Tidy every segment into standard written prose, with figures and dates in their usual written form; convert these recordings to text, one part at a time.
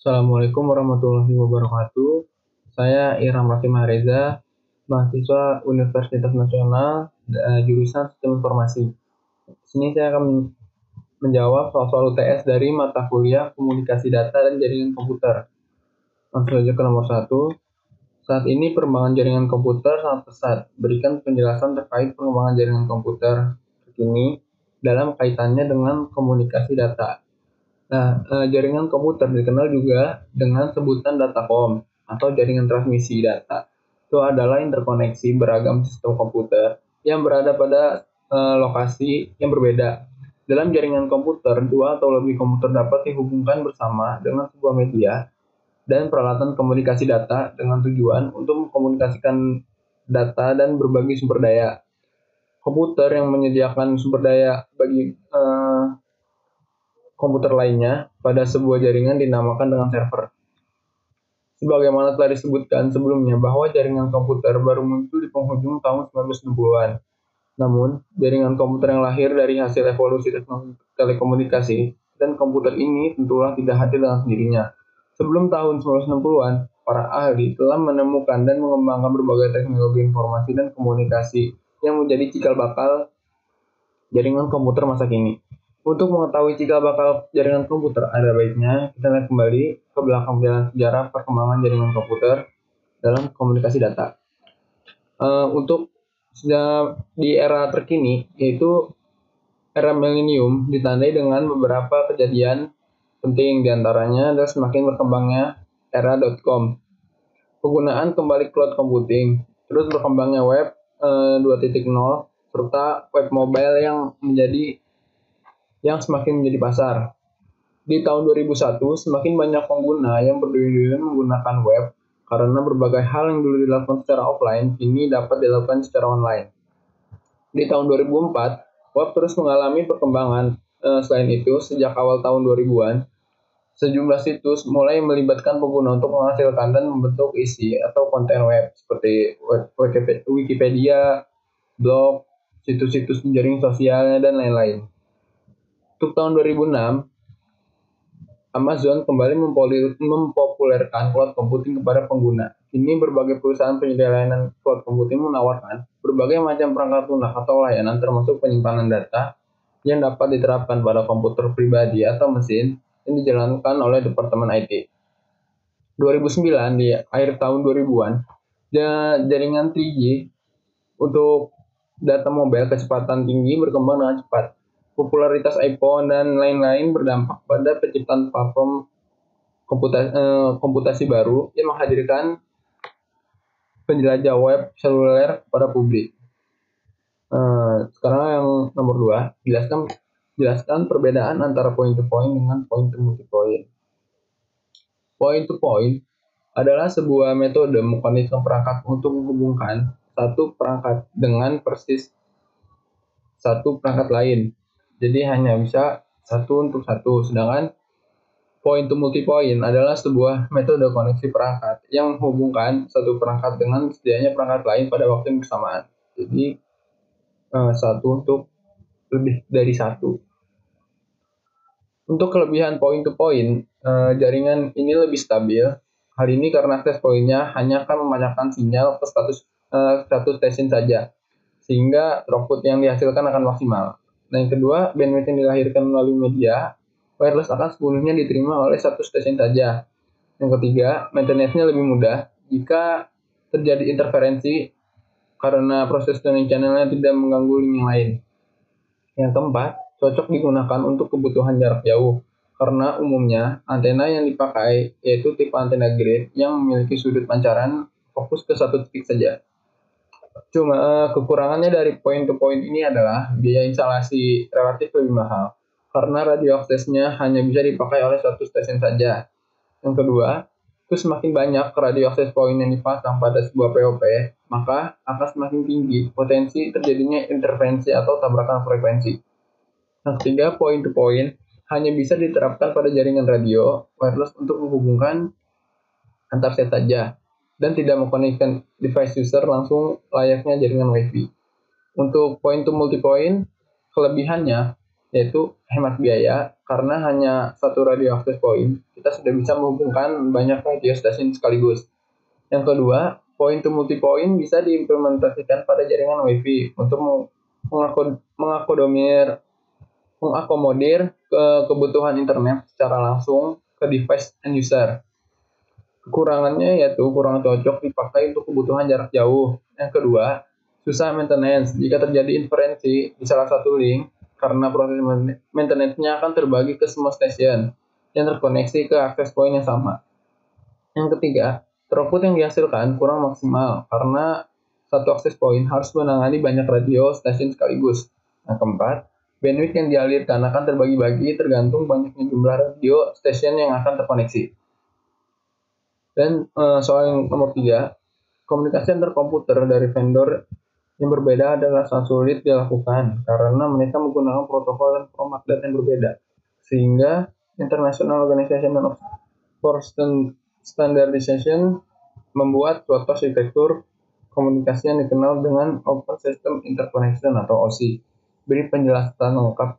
Assalamualaikum warahmatullahi wabarakatuh. Saya Iram Raffi Mahreza, mahasiswa Universitas Nasional, jurusan Sistem Informasi. Di sini saya akan menjawab soal-soal UTS dari mata kuliah Komunikasi Data dan Jaringan Komputer. Langsung saja ke nomor 1. Saat ini perkembangan jaringan komputer sangat pesat. Berikan penjelasan terkait perkembangan jaringan komputer terkini dalam kaitannya dengan komunikasi data. Jaringan komputer dikenal juga dengan sebutan datacom atau jaringan transmisi data. Itu adalah interkoneksi beragam sistem komputer yang berada pada lokasi yang berbeda. Dalam jaringan komputer, dua atau lebih komputer dapat dihubungkan bersama dengan sebuah media dan peralatan komunikasi data dengan tujuan untuk mengkomunikasikan data dan berbagi sumber daya. Komputer yang menyediakan sumber daya bagi komputer lainnya pada sebuah jaringan dinamakan dengan server. Sebagaimana telah disebutkan sebelumnya bahwa jaringan komputer baru muncul di penghujung tahun 1960-an. Namun, jaringan komputer yang lahir dari hasil evolusi teknologi telekomunikasi dan komputer ini tentulah tidak hadir dengan sendirinya. Sebelum tahun 1960-an, para ahli telah menemukan dan mengembangkan berbagai teknologi informasi dan komunikasi yang menjadi cikal bakal jaringan komputer masa kini. Untuk mengetahui cikal bakal jaringan komputer, ada baiknya kita lihat kembali ke belakang jalan sejarah perkembangan jaringan komputer dalam komunikasi data. Untuk di era terkini, yaitu era milenium, ditandai dengan beberapa kejadian penting, diantaranya adalah semakin berkembangnya era .com, penggunaan kembali cloud computing, terus berkembangnya web 2.0, serta web mobile yang semakin menjadi pasar. Di tahun 2001, semakin banyak pengguna yang berduyun-duyun menggunakan web karena berbagai hal yang dulu dilakukan secara offline kini dapat dilakukan secara online. Di tahun 2004, web terus mengalami perkembangan. Selain itu, sejak awal tahun 2000-an, sejumlah situs mulai melibatkan pengguna untuk menghasilkan dan membentuk isi atau konten web seperti Wikipedia, blog, situs-situs jaring sosialnya, dan lain-lain. Untuk tahun 2006, Amazon kembali mempopulerkan cloud computing kepada pengguna. Kini berbagai perusahaan penyedia layanan cloud computing menawarkan berbagai macam perangkat lunak atau layanan termasuk penyimpanan data yang dapat diterapkan pada komputer pribadi atau mesin yang dijalankan oleh Departemen IT. 2009, di akhir tahun 2000-an, jaringan 3G untuk data mobile kecepatan tinggi berkembang dengan cepat. Popularitas iPhone dan lain-lain berdampak pada penciptaan platform komputasi baru yang menghadirkan penjelajah web seluler pada publik. Sekarang yang nomor 2, jelaskan perbedaan antara point-to-point dengan point-to-multipoint. Point-to-point adalah sebuah metode mekanisme perangkat untuk menghubungkan satu perangkat dengan persis satu perangkat lain. Jadi hanya bisa satu untuk satu. Sedangkan point to multipoint adalah sebuah metode koneksi perangkat yang menghubungkan satu perangkat dengan sedianya perangkat lain pada waktu yang bersamaan. Jadi satu untuk lebih dari satu. Untuk kelebihan point to point, jaringan ini lebih stabil. Hal ini karena akses poinnya hanya akan memancarkan sinyal ke satu stasiun saja, sehingga throughput yang dihasilkan akan maksimal. Yang kedua, bandwidth yang dilahirkan melalui media wireless akan sepenuhnya diterima oleh satu stasiun saja. Yang ketiga, maintenance-nya lebih mudah jika terjadi interferensi karena proses tuning channel-nya tidak mengganggu link yang lain. Yang keempat, cocok digunakan untuk kebutuhan jarak jauh karena umumnya antena yang dipakai yaitu tipe antena grid yang memiliki sudut pancaran fokus ke satu titik saja. Cuma kekurangannya dari point to point ini adalah biaya instalasi relatif lebih mahal karena radio aksesnya hanya bisa dipakai oleh satu stasiun saja. Yang kedua, itu semakin banyak radio akses point yang dipasang pada sebuah POP, maka akan semakin tinggi potensi terjadinya interferensi atau tabrakan frekuensi. Yang ketiga, point to point hanya bisa diterapkan pada jaringan radio wireless untuk menghubungkan antar set saja dan tidak mengkonekkan device user langsung layaknya jaringan WiFi. Untuk point to multipoint, kelebihannya yaitu hemat biaya, karena hanya satu radio access point, kita sudah bisa menghubungkan banyak radio station sekaligus. Yang kedua, point to multipoint bisa diimplementasikan pada jaringan Wi-Fi untuk mengakomodir kebutuhan internet secara langsung ke device end user. Kekurangannya yaitu kurang cocok dipakai untuk kebutuhan jarak jauh. Yang kedua, susah maintenance. Jika terjadi interferensi di salah satu link, karena proses maintenance-nya akan terbagi ke semua stasiun yang terkoneksi ke access point yang sama. Yang ketiga, throughput yang dihasilkan kurang maksimal karena satu access point harus menangani banyak radio stasiun sekaligus. Yang keempat, bandwidth yang dialirkan akan terbagi-bagi tergantung banyaknya jumlah radio stasiun yang akan terkoneksi. Dan soal yang nomor 3, komunikasi antar komputer dari vendor yang berbeda adalah sangat sulit dilakukan karena mereka menggunakan protokol dan format data yang berbeda. Sehingga International Organization for Standardization membuat suatu arsitektur komunikasi yang dikenal dengan Open System Interconnection atau OSI. Beri penjelasan lengkap.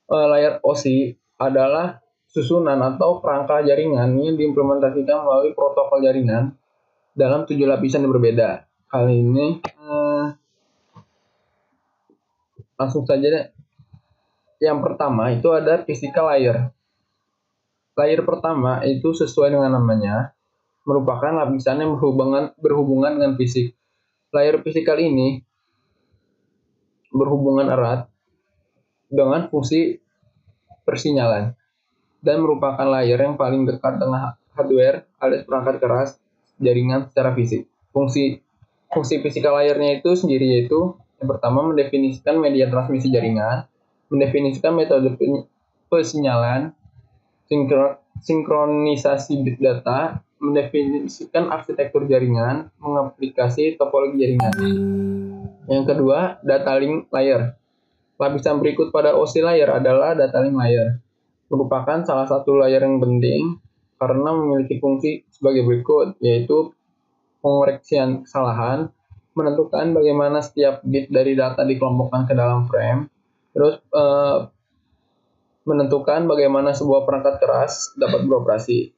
Layer OSI adalah susunan atau kerangka jaringan yang diimplementasikan melalui protokol jaringan dalam 7 lapisan yang berbeda. Kali ini langsung saja deh. Yang pertama itu ada physical layer. Layer pertama itu sesuai dengan namanya, merupakan lapisan yang berhubungan dengan fisik. Layer physical ini berhubungan erat dengan fungsi persinyalan dan merupakan layer yang paling dekat dengan hardware alias perangkat keras jaringan secara fisik. Fungsi physical layernya itu sendiri yaitu yang pertama mendefinisikan media transmisi jaringan, mendefinisikan metode persinyalan, sinkronisasi data, mendefinisikan arsitektur jaringan, mengaplikasi topologi jaringan. Yang kedua, data link layer. Lapisan berikut pada OSI layer adalah data link layer. Merupakan salah satu layer yang penting karena memiliki fungsi sebagai berikut, yaitu pengoreksian kesalahan, menentukan bagaimana setiap bit dari data dikelompokkan ke dalam frame, terus menentukan bagaimana sebuah perangkat keras dapat beroperasi.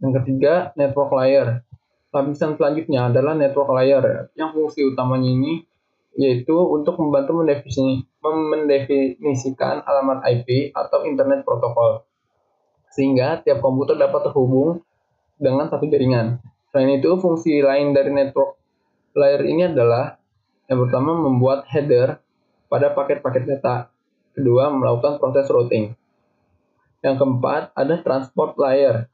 Yang ketiga, network layer. Lapisan selanjutnya adalah network layer, yang fungsi utamanya ini yaitu untuk membantu mendefinisikan alamat IP atau internet protokol, sehingga tiap komputer dapat terhubung dengan satu jaringan. Selain itu, fungsi lain dari network layer ini adalah yang pertama membuat header pada paket-paket data. Kedua, melakukan proses routing. Yang keempat, ada transport layer.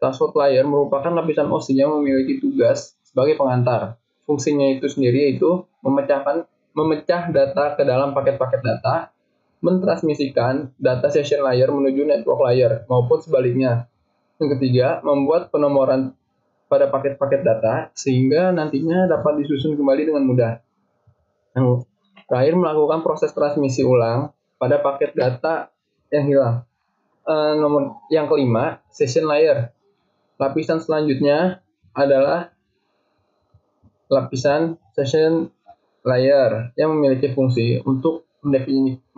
Transport layer merupakan lapisan OSI yang memiliki tugas sebagai pengantar. Fungsinya itu sendiri yaitu memecah data ke dalam paket-paket data, mentransmisikan data session layer menuju network layer, maupun sebaliknya. Yang ketiga, membuat penomoran pada paket-paket data sehingga nantinya dapat disusun kembali dengan mudah. Yang terakhir, melakukan proses transmisi ulang pada paket data yang hilang. Yang kelima, session layer. Lapisan selanjutnya adalah lapisan session layer yang memiliki fungsi untuk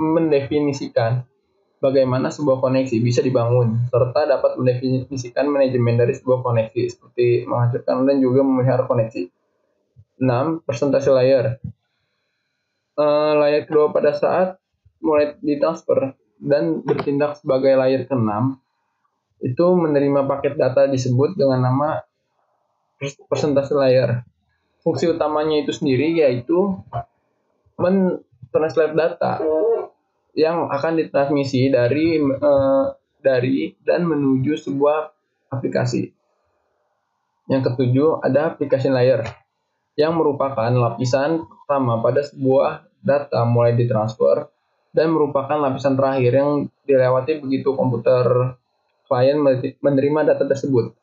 mendefinisikan bagaimana sebuah koneksi bisa dibangun, serta dapat mendefinisikan manajemen dari sebuah koneksi, seperti menghancurkan dan juga memelihara koneksi. 6. Persentase layer. Layer kedua pada saat mulai ditransfer dan bertindak sebagai layer ke-6, itu menerima paket data disebut dengan nama persentase layer. Fungsi utamanya itu sendiri yaitu men-translate data yang akan ditransmisi dari dan menuju sebuah aplikasi. Yang ketujuh, ada application layer yang merupakan lapisan pertama pada sebuah data mulai ditransfer dan merupakan lapisan terakhir yang dilewati begitu komputer klien menerima data tersebut.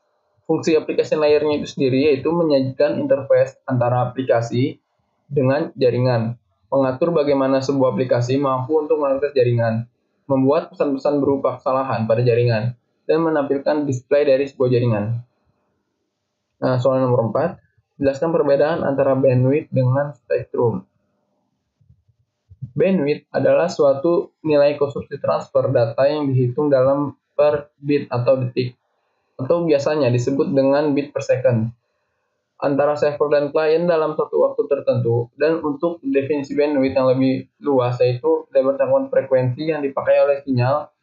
Fungsi application layernya itu sendiri yaitu menyajikan interface antara aplikasi dengan jaringan, mengatur bagaimana sebuah aplikasi mampu untuk mengakses jaringan, membuat pesan-pesan berupa kesalahan pada jaringan, dan menampilkan display dari sebuah jaringan. Nah, soal nomor 4, jelaskan perbedaan antara bandwidth dengan spektrum. Bandwidth adalah suatu nilai konsumsi transfer data yang dihitung dalam per bit atau detik, atau biasanya disebut dengan bit per second, antara server dan klien dalam satu waktu tertentu. Dan untuk definisi bandwidth yang lebih luas, yaitu berdasarkan frekuensi yang dipakai oleh sinyal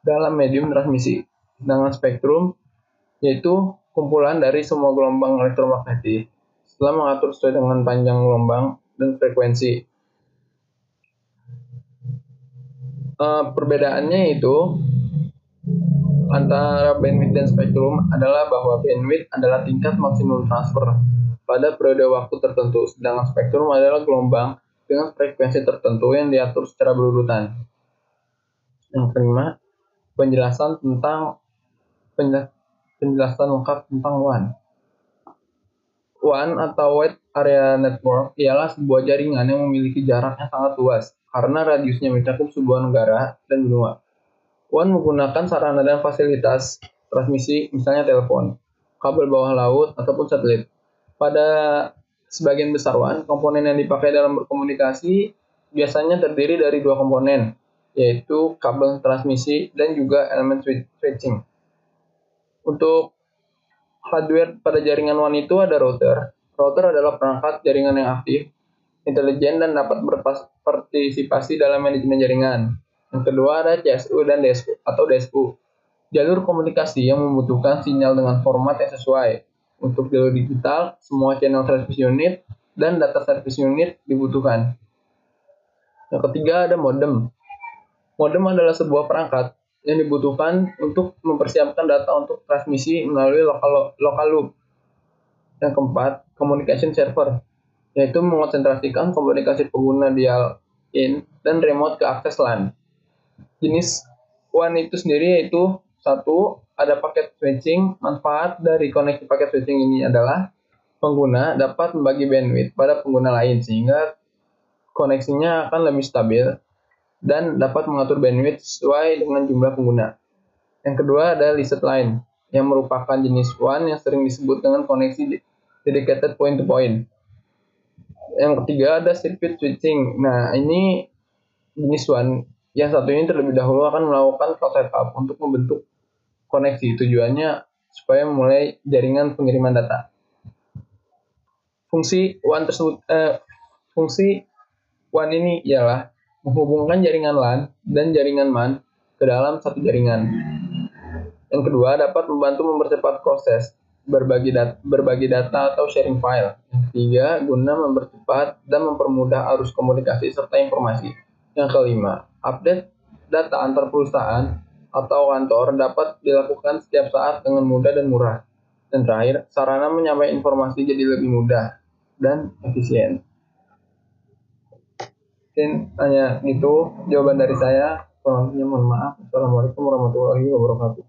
dalam medium transmisi. Sedangkan spektrum yaitu kumpulan dari semua gelombang elektromagnetik setelah mengatur sesuai dengan panjang gelombang dan frekuensi. Perbedaannya itu antara bandwidth dan spektrum adalah bahwa bandwidth adalah tingkat maksimum transfer pada periode waktu tertentu, sedangkan spektrum adalah gelombang dengan frekuensi tertentu yang diatur secara berurutan. Yang kelima, penjelasan lengkap tentang WAN. WAN atau Wide Area Network ialah sebuah jaringan yang memiliki jarak yang sangat luas karena radiusnya mencakup sebuah negara dan benua. WAN menggunakan sarana dan fasilitas transmisi, misalnya telepon, kabel bawah laut, ataupun satelit. Pada sebagian besar WAN, komponen yang dipakai dalam berkomunikasi biasanya terdiri dari dua komponen, yaitu kabel transmisi dan juga elemen switching. Untuk hardware pada jaringan WAN itu ada router. Router adalah perangkat jaringan yang aktif, intelijen, dan dapat berpartisipasi dalam manajemen jaringan. Yang kedua ada CSU dan DSU atau DSU. Jalur komunikasi yang membutuhkan sinyal dengan format yang sesuai. Untuk jalur digital, semua channel transmission unit dan data service unit dibutuhkan. Yang ketiga ada modem. Modem adalah sebuah perangkat yang dibutuhkan untuk mempersiapkan data untuk transmisi melalui local loop. Yang keempat, communication server, yaitu mengonsentrasikan komunikasi pengguna dial-in dan remote ke akses LAN. Jenis WAN itu sendiri yaitu satu, ada paket switching. Manfaat dari koneksi paket switching ini adalah pengguna dapat membagi bandwidth pada pengguna lain sehingga koneksinya akan lebih stabil dan dapat mengatur bandwidth sesuai dengan jumlah pengguna. Yang kedua ada licensed line, yang merupakan jenis WAN yang sering disebut dengan koneksi dedicated point-to-point. Yang ketiga ada circuit switching. Nah, ini jenis WAN yang satu ini terlebih dahulu akan melakukan cloud setup untuk membentuk koneksi. Tujuannya supaya memulai jaringan pengiriman data. Fungsi WAN ini ialah menghubungkan jaringan LAN dan jaringan MAN ke dalam satu jaringan. Yang kedua, dapat membantu mempercepat proses berbagi data atau sharing file. Yang ketiga, guna mempercepat dan mempermudah arus komunikasi serta informasi. Yang kelima, update data antar perusahaan atau kantor dapat dilakukan setiap saat dengan mudah dan murah. Dan terakhir, sarana menyampaikan informasi jadi lebih mudah dan efisien. Mungkin hanya itu jawaban dari saya. Kurangnya mohon maaf. Assalamualaikum warahmatullahi wabarakatuh.